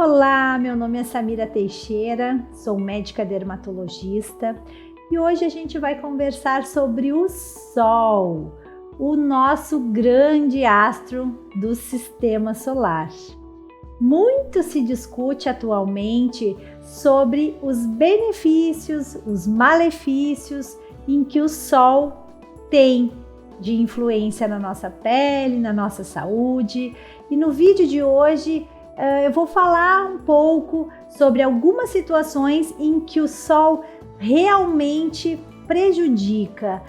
Olá, meu nome é Samira Teixeira, sou médica dermatologista e hoje a gente vai conversar sobre o Sol, o nosso grande astro do sistema solar. Muito se discute atualmente sobre os benefícios, os malefícios em que o Sol tem de influência na nossa pele, na nossa saúde. E no vídeo de hoje eu vou falar um pouco sobre algumas situações em que o Sol realmente prejudica,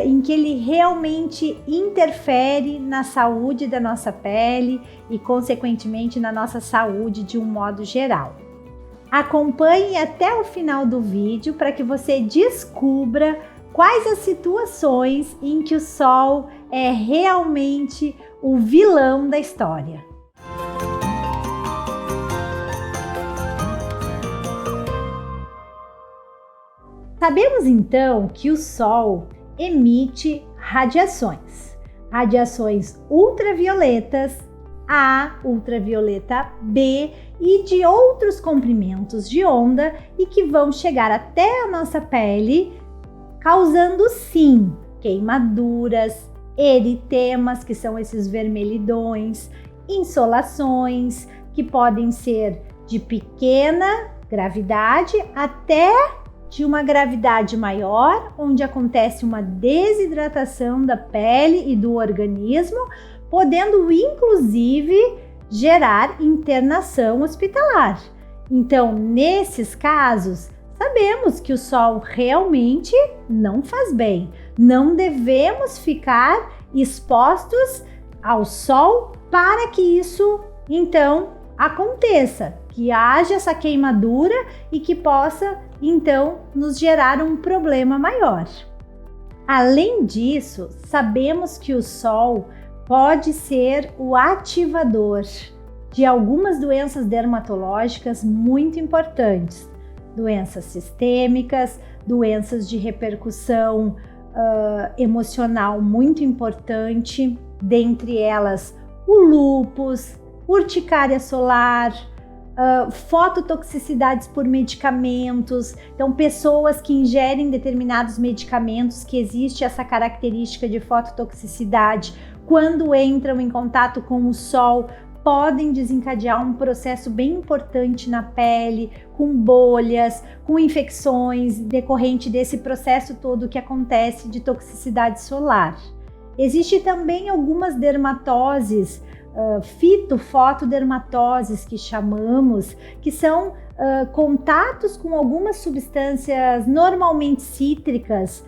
em que ele realmente interfere na saúde da nossa pele e, consequentemente, na nossa saúde de um modo geral. Acompanhe até o final do vídeo para que você descubra quais as situações em que o Sol é realmente o vilão da história. Sabemos então que o Sol emite radiações ultravioletas A, ultravioleta B e de outros comprimentos de onda e que vão chegar até a nossa pele, causando sim queimaduras, eritemas, que são esses vermelhidões, insolações, que podem ser de pequena gravidade até de uma gravidade maior, onde acontece uma desidratação da pele e do organismo, podendo inclusive gerar internação hospitalar. Então, nesses casos, sabemos que o Sol realmente não faz bem. Não devemos ficar expostos ao Sol para que isso, então, aconteça, que haja essa queimadura e que possa, então, nos gerar um problema maior. Além disso, sabemos que o Sol pode ser o ativador de algumas doenças dermatológicas muito importantes, doenças sistêmicas, doenças de repercussão emocional muito importante, dentre elas o lúpus, urticária solar, fototoxicidades por medicamentos. Então, pessoas que ingerem determinados medicamentos que existe essa característica de fototoxicidade, quando entram em contato com o Sol, podem desencadear um processo bem importante na pele, com bolhas, com infecções, decorrente desse processo todo que acontece de toxicidade solar. Existe também algumas dermatoses, fitofotodermatoses que chamamos, que são contatos com algumas substâncias normalmente cítricas,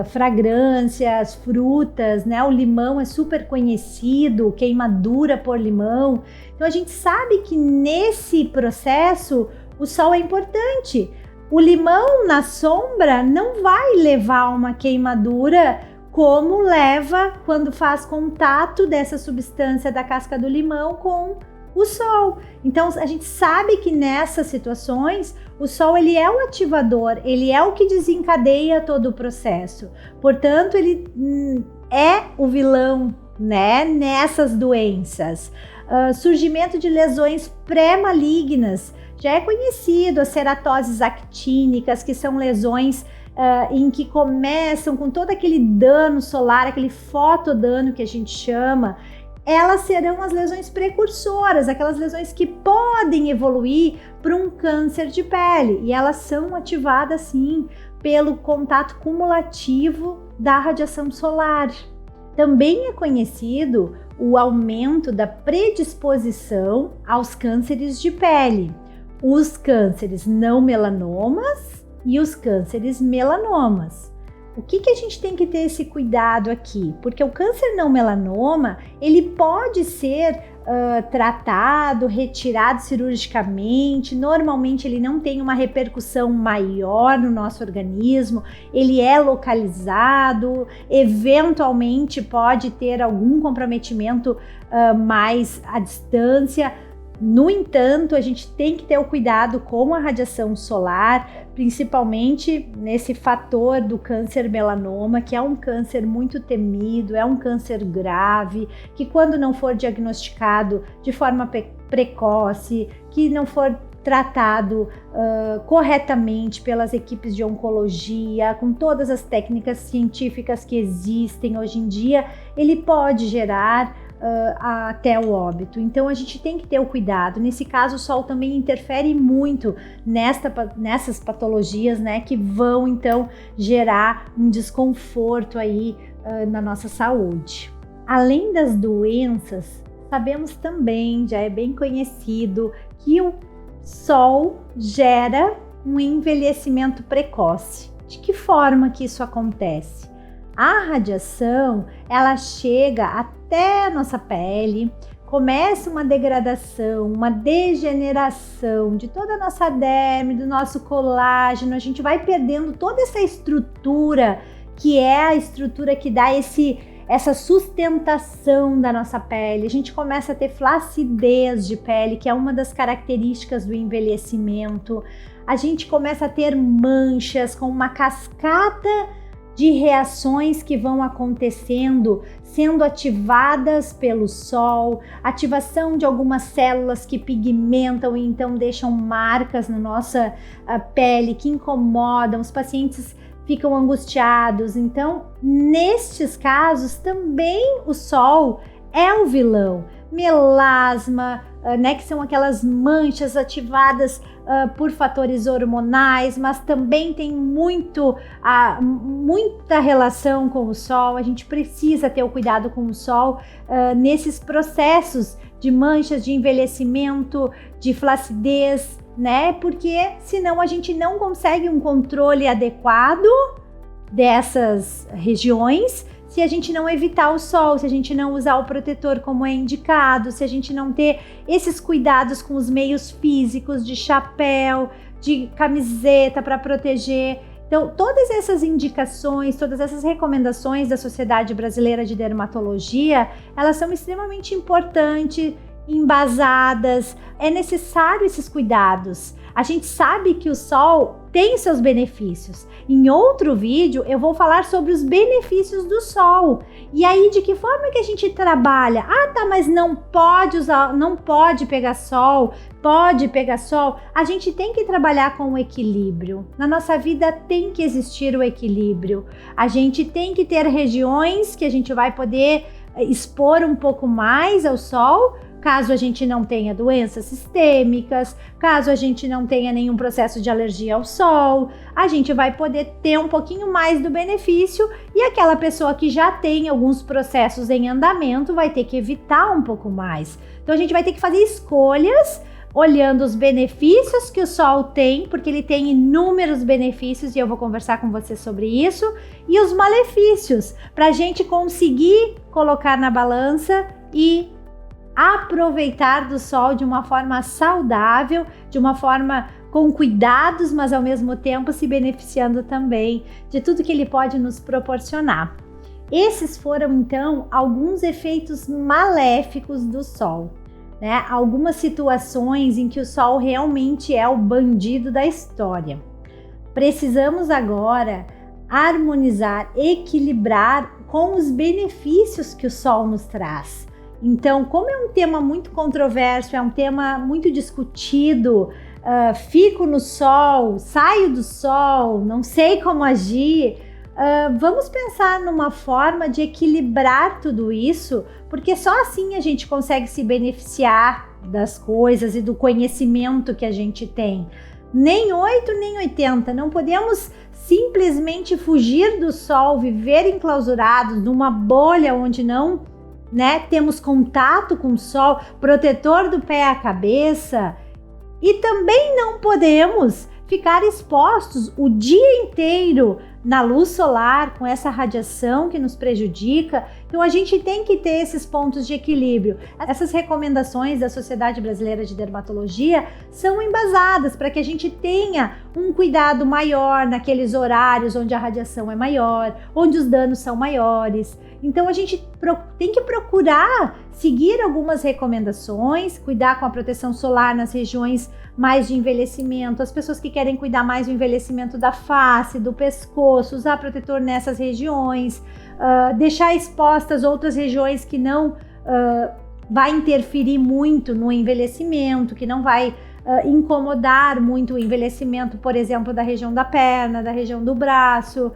fragrâncias, frutas, né? O limão é super conhecido, queimadura por limão. Então a gente sabe que nesse processo o Sol é importante. O limão na sombra não vai levar a uma queimadura como leva quando faz contato dessa substância da casca do limão com o Sol. Então a gente sabe que nessas situações o Sol ele é o ativador, ele é o que desencadeia todo o processo. Portanto, ele é o vilão, né, nessas doenças. Surgimento de lesões pré-malignas, já é conhecido, as ceratoses actínicas, que são lesões em que começam com todo aquele dano solar, aquele fotodano que a gente chama. Elas serão as lesões precursoras, aquelas lesões que podem evoluir para um câncer de pele, e elas são ativadas sim pelo contato cumulativo da radiação solar. Também é conhecido o aumento da predisposição aos cânceres de pele, os cânceres não melanomas e os cânceres melanomas. O que a gente tem que ter esse cuidado aqui? Porque o câncer não melanoma, ele pode ser tratado, retirado cirurgicamente. Normalmente ele não tem uma repercussão maior no nosso organismo, ele é localizado, eventualmente pode ter algum comprometimento mais à distância. No entanto, a gente tem que ter o cuidado com a radiação solar, principalmente nesse fator do câncer melanoma, que é um câncer muito temido, é um câncer grave, que quando não for diagnosticado de forma precoce, que não for tratado corretamente pelas equipes de oncologia, com todas as técnicas científicas que existem hoje em dia, ele pode gerar até o óbito. Então a gente tem que ter o cuidado. Nesse caso, o sol também interfere muito nessas patologias, né, que vão então gerar um desconforto aí na nossa saúde. Além das doenças, sabemos também, já é bem conhecido, que o sol gera um envelhecimento precoce. De que forma que isso acontece? A radiação, ela chega até a nossa pele, começa uma degradação, uma degeneração de toda a nossa derme, do nosso colágeno, a gente vai perdendo toda essa estrutura, que é a estrutura que dá essa sustentação da nossa pele. A gente começa a ter flacidez de pele, que é uma das características do envelhecimento. A gente começa a ter manchas com uma cascata de reações que vão acontecendo, sendo ativadas pelo sol, ativação de algumas células que pigmentam e então deixam marcas na nossa pele que incomodam, os pacientes ficam angustiados. Então, nestes casos, também o sol é o vilão. Melasma, né, que são aquelas manchas ativadas por fatores hormonais, mas também tem muita relação com o sol. A gente precisa ter o cuidado com o sol nesses processos de manchas, de envelhecimento, de flacidez, né? Porque senão a gente não consegue um controle adequado dessas regiões se a gente não evitar o sol, se a gente não usar o protetor como é indicado, se a gente não ter esses cuidados com os meios físicos, de chapéu, de camiseta para proteger. Então, todas essas indicações, todas essas recomendações da Sociedade Brasileira de Dermatologia, elas são extremamente importantes, embasadas. É necessário esses cuidados. A gente sabe que o sol tem seus benefícios. Em outro vídeo eu vou falar sobre os benefícios do sol. E aí, de que forma que a gente trabalha? Ah, tá, mas não pode usar, não pode pegar sol, pode pegar sol. A gente tem que trabalhar com o equilíbrio. Na nossa vida tem que existir o equilíbrio. A gente tem que ter regiões que a gente vai poder expor um pouco mais ao sol, caso a gente não tenha doenças sistêmicas, caso a gente não tenha nenhum processo de alergia ao sol, a gente vai poder ter um pouquinho mais do benefício, e aquela pessoa que já tem alguns processos em andamento vai ter que evitar um pouco mais. Então a gente vai ter que fazer escolhas olhando os benefícios que o sol tem, porque ele tem inúmeros benefícios e eu vou conversar com você sobre isso, e os malefícios, para a gente conseguir colocar na balança e aproveitar do sol de uma forma saudável, de uma forma com cuidados, mas ao mesmo tempo se beneficiando também de tudo que ele pode nos proporcionar. Esses foram então alguns efeitos maléficos do sol, né? Algumas situações em que o sol realmente é o bandido da história. Precisamos agora harmonizar, equilibrar com os benefícios que o sol nos traz. Então, como é um tema muito controverso, é um tema muito discutido, fico no sol, saio do sol, não sei como agir, vamos pensar numa forma de equilibrar tudo isso, porque só assim a gente consegue se beneficiar das coisas e do conhecimento que a gente tem. Nem 8, nem 80, não podemos simplesmente fugir do sol, viver enclausurados numa bolha onde não, né, temos contato com o sol, protetor do pé à cabeça, e também não podemos ficar expostos o dia inteiro na luz solar com essa radiação que nos prejudica, Então a gente tem que ter esses pontos de equilíbrio. Essas recomendações da Sociedade Brasileira de Dermatologia são embasadas para que a gente tenha um cuidado maior naqueles horários onde a radiação é maior, onde os danos são maiores. Então a gente tem que procurar seguir algumas recomendações, cuidar com a proteção solar nas regiões mais de envelhecimento, as pessoas que querem cuidar mais do envelhecimento da face, do pescoço, usar protetor nessas regiões, deixar expostas outras regiões que não vai interferir muito no envelhecimento, que não vai incomodar muito o envelhecimento, por exemplo, da região da perna, da região do braço.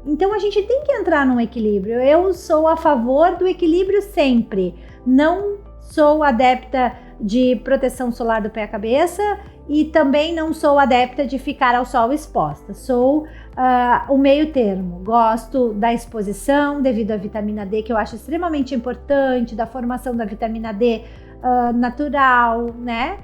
Então a gente tem que entrar num equilíbrio. Eu sou a favor do equilíbrio sempre. Não sou adepta de proteção solar do pé à cabeça e também não sou adepta de ficar ao sol exposta. Sou o meio termo. Gosto da exposição devido à vitamina D, que eu acho extremamente importante, da formação da vitamina D natural, né?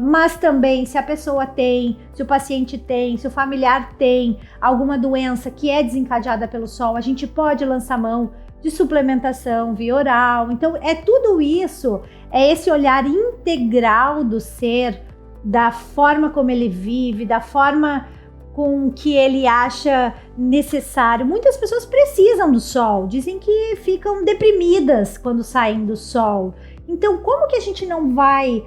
Mas também se a pessoa tem, se o paciente tem, se o familiar tem alguma doença que é desencadeada pelo sol, a gente pode lançar mão de suplementação via oral. Então é tudo isso, é esse olhar integral do ser, da forma como ele vive, da forma com que ele acha necessário. Muitas pessoas precisam do sol, dizem que ficam deprimidas quando saem do sol. Então como que a gente não vai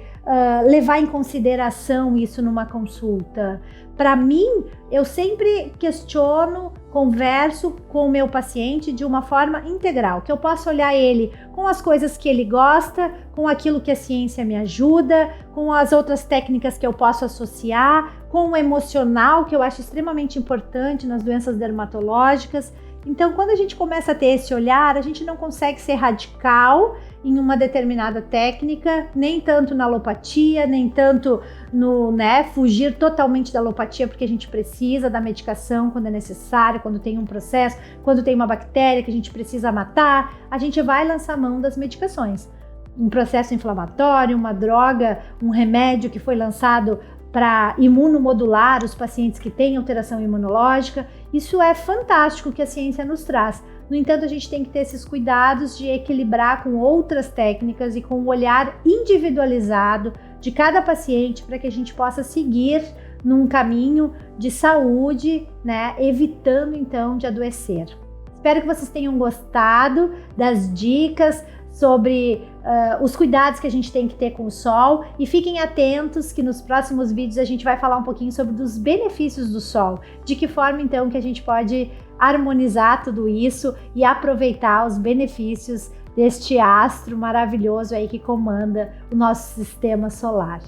levar em consideração isso numa consulta? Para mim, eu sempre questiono, converso com o meu paciente de uma forma integral, que eu possa olhar ele com as coisas que ele gosta, com aquilo que a ciência me ajuda, com as outras técnicas que eu posso associar, com o emocional, que eu acho extremamente importante nas doenças dermatológicas. Então, quando a gente começa a ter esse olhar, a gente não consegue ser radical em uma determinada técnica, nem tanto na alopatia, nem tanto no, fugir totalmente da alopatia, porque a gente precisa da medicação quando é necessário, quando tem um processo, quando tem uma bactéria que a gente precisa matar, a gente vai lançar mão das medicações. Um processo inflamatório, uma droga, um remédio que foi lançado para imunomodular os pacientes que têm alteração imunológica. Isso é fantástico que a ciência nos traz. No entanto, a gente tem que ter esses cuidados de equilibrar com outras técnicas e com o olhar individualizado de cada paciente para que a gente possa seguir num caminho de saúde, evitando então de adoecer. Espero que vocês tenham gostado das dicas sobre os cuidados que a gente tem que ter com o sol, e fiquem atentos que nos próximos vídeos a gente vai falar um pouquinho sobre os benefícios do sol, de que forma então que a gente pode harmonizar tudo isso e aproveitar os benefícios deste astro maravilhoso aí que comanda o nosso sistema solar.